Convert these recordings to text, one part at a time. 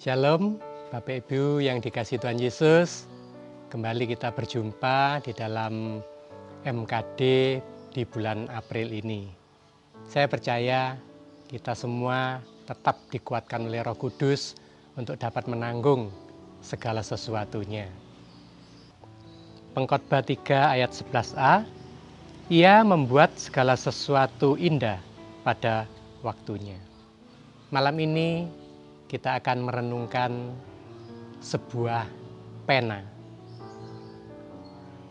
Shalom, Bapak Ibu yang dikasihi Tuhan Yesus. Kembali kita berjumpa di dalam MKD di bulan April ini. Saya percaya kita semua tetap dikuatkan oleh Roh Kudus untuk dapat menanggung segala sesuatunya. Pengkhotbah 3 ayat 11a, Ia membuat segala sesuatu indah pada waktunya. Malam ini kita akan merenungkan sebuah pena.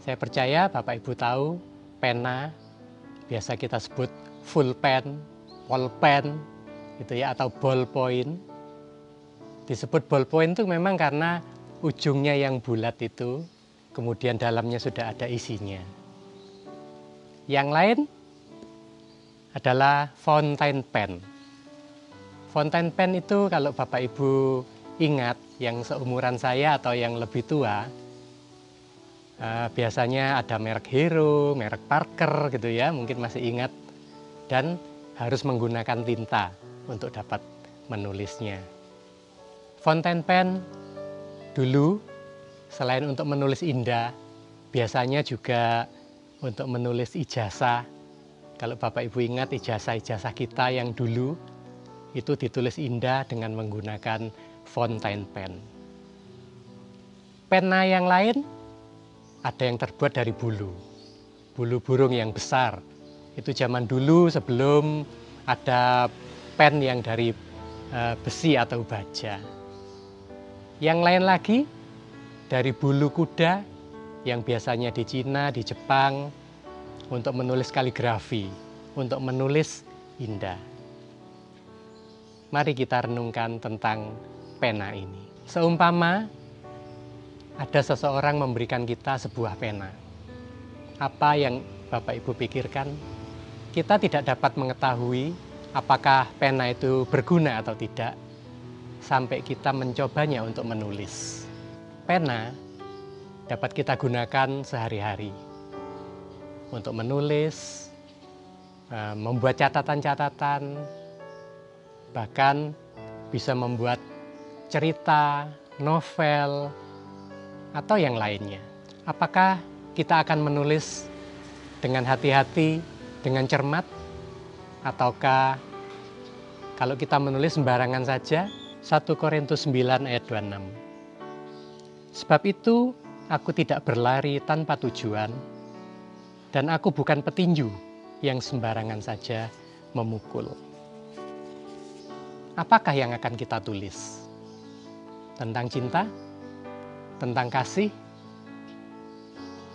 Saya percaya Bapak Ibu tahu pena biasa kita sebut full pen, pulpen, gitu ya, atau ballpoint. Disebut ballpoint itu memang karena ujungnya yang bulat itu, kemudian dalamnya sudah ada isinya. Yang lain adalah fountain pen. Fountain pen itu kalau Bapak Ibu ingat, yang seumuran saya atau yang lebih tua, biasanya ada merek Hero, merek Parker gitu ya, mungkin masih ingat, dan harus menggunakan tinta untuk dapat menulisnya. Fountain pen dulu selain untuk menulis indah, biasanya juga untuk menulis ijazah. Kalau Bapak Ibu ingat ijazah-ijazah kita yang dulu, itu ditulis indah dengan menggunakan fountain pen. Pena yang lain ada yang terbuat dari bulu burung yang besar. Itu zaman dulu sebelum ada pen yang dari besi atau baja. Yang lain lagi dari bulu kuda yang biasanya di Cina, di Jepang, untuk menulis kaligrafi, untuk menulis indah. Mari kita renungkan tentang pena ini. Seumpama ada seseorang memberikan kita sebuah pena. Apa yang Bapak Ibu pikirkan? Kita tidak dapat mengetahui apakah pena itu berguna atau tidak sampai kita mencobanya untuk menulis. Pena dapat kita gunakan sehari-hari untuk menulis, membuat catatan-catatan, bahkan bisa membuat cerita, novel, atau yang lainnya. Apakah kita akan menulis dengan hati-hati, dengan cermat? Ataukah kalau kita menulis sembarangan saja? 1 Korintus 9 ayat 26. Sebab itu aku tidak berlari tanpa tujuan, dan aku bukan petinju yang sembarangan saja memukul. Apakah yang akan kita tulis? Tentang cinta? Tentang kasih?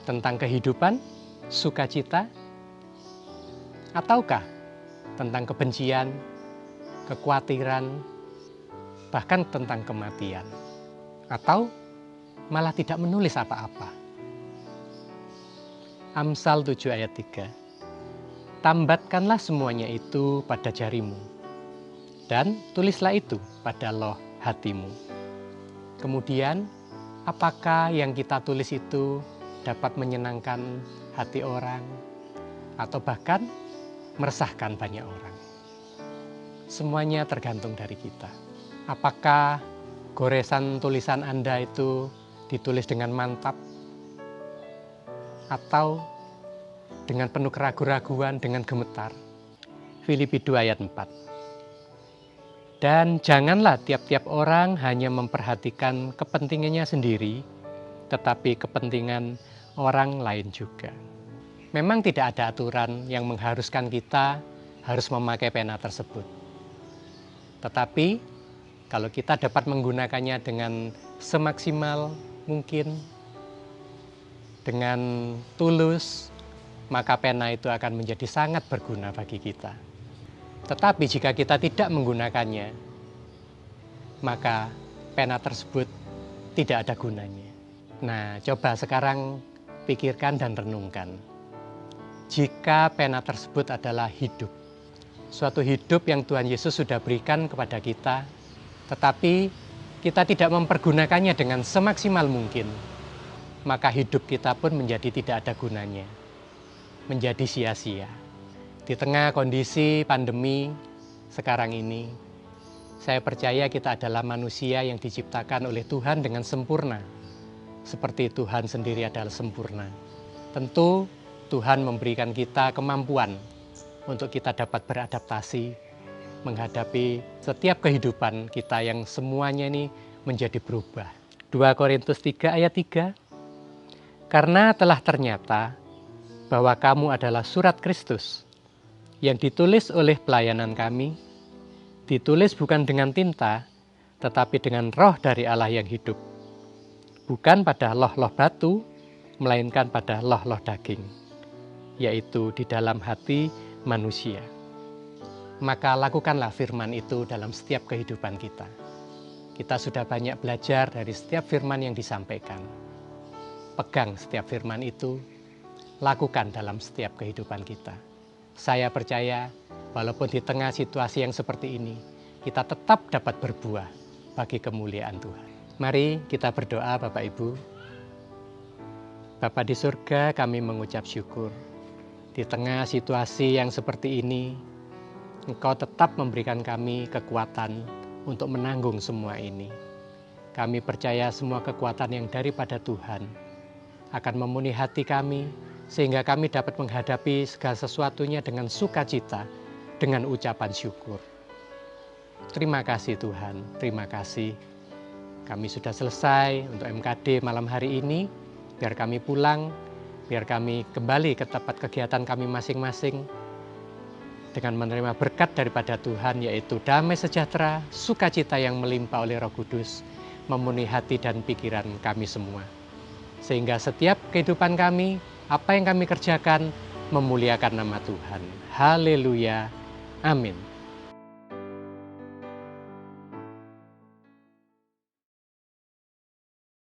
Tentang kehidupan? Sukacita? Ataukah tentang kebencian, kekhawatiran, bahkan tentang kematian? Atau malah tidak menulis apa-apa? Amsal 7 ayat 3. Tambatkanlah semuanya itu pada jarimu, dan tulislah itu pada loh hatimu. Kemudian, apakah yang kita tulis itu dapat menyenangkan hati orang, atau bahkan meresahkan banyak orang? Semuanya tergantung dari kita. Apakah goresan tulisan Anda itu ditulis dengan mantap, atau dengan penuh keraguan-raguan, dengan gemetar? Filipi 2 ayat 4. Dan janganlah tiap-tiap orang hanya memperhatikan kepentingannya sendiri, tetapi kepentingan orang lain juga. Memang tidak ada aturan yang mengharuskan kita harus memakai pena tersebut. Tetapi kalau kita dapat menggunakannya dengan semaksimal mungkin, dengan tulus, maka pena itu akan menjadi sangat berguna bagi kita. Tetapi jika kita tidak menggunakannya, maka pena tersebut tidak ada gunanya. Nah, coba sekarang pikirkan dan renungkan. Jika pena tersebut adalah hidup, suatu hidup yang Tuhan Yesus sudah berikan kepada kita, tetapi kita tidak mempergunakannya dengan semaksimal mungkin, maka hidup kita pun menjadi tidak ada gunanya, menjadi sia-sia. Di tengah kondisi pandemi sekarang ini, Saya percaya kita adalah manusia yang diciptakan oleh Tuhan dengan sempurna, seperti Tuhan sendiri adalah sempurna. Tentu Tuhan memberikan kita kemampuan untuk kita dapat beradaptasi menghadapi setiap kehidupan kita yang semuanya ini menjadi berubah. 2 Korintus 3 ayat 3, karena telah ternyata bahwa kamu adalah surat Kristus yang ditulis oleh pelayanan kami, ditulis bukan dengan tinta, tetapi dengan roh dari Allah yang hidup, bukan pada loh-loh batu, melainkan pada loh-loh daging, yaitu di dalam hati manusia. Maka lakukanlah firman itu dalam setiap kehidupan kita. Kita sudah banyak belajar dari setiap firman yang disampaikan. Pegang setiap firman itu, lakukan dalam setiap kehidupan kita. Saya percaya, walaupun di tengah situasi yang seperti ini, kita tetap dapat berbuah bagi kemuliaan Tuhan. Mari kita berdoa, Bapak Ibu. Bapa di surga, kami mengucap syukur. Di tengah situasi yang seperti ini, Engkau tetap memberikan kami kekuatan untuk menanggung semua ini. Kami percaya semua kekuatan yang daripada Tuhan akan memenuhi hati kami, sehingga kami dapat menghadapi segala sesuatunya dengan sukacita, dengan ucapan syukur. Terima kasih Tuhan, terima kasih. Kami sudah selesai untuk MKD malam hari ini. Biar kami pulang, biar kami kembali ke tempat kegiatan kami masing-masing dengan menerima berkat daripada Tuhan, yaitu damai sejahtera, sukacita yang melimpah oleh Roh Kudus, memenuhi hati dan pikiran kami semua. Sehingga setiap kehidupan kami, apa yang kami kerjakan, memuliakan nama Tuhan. Haleluya. Amin.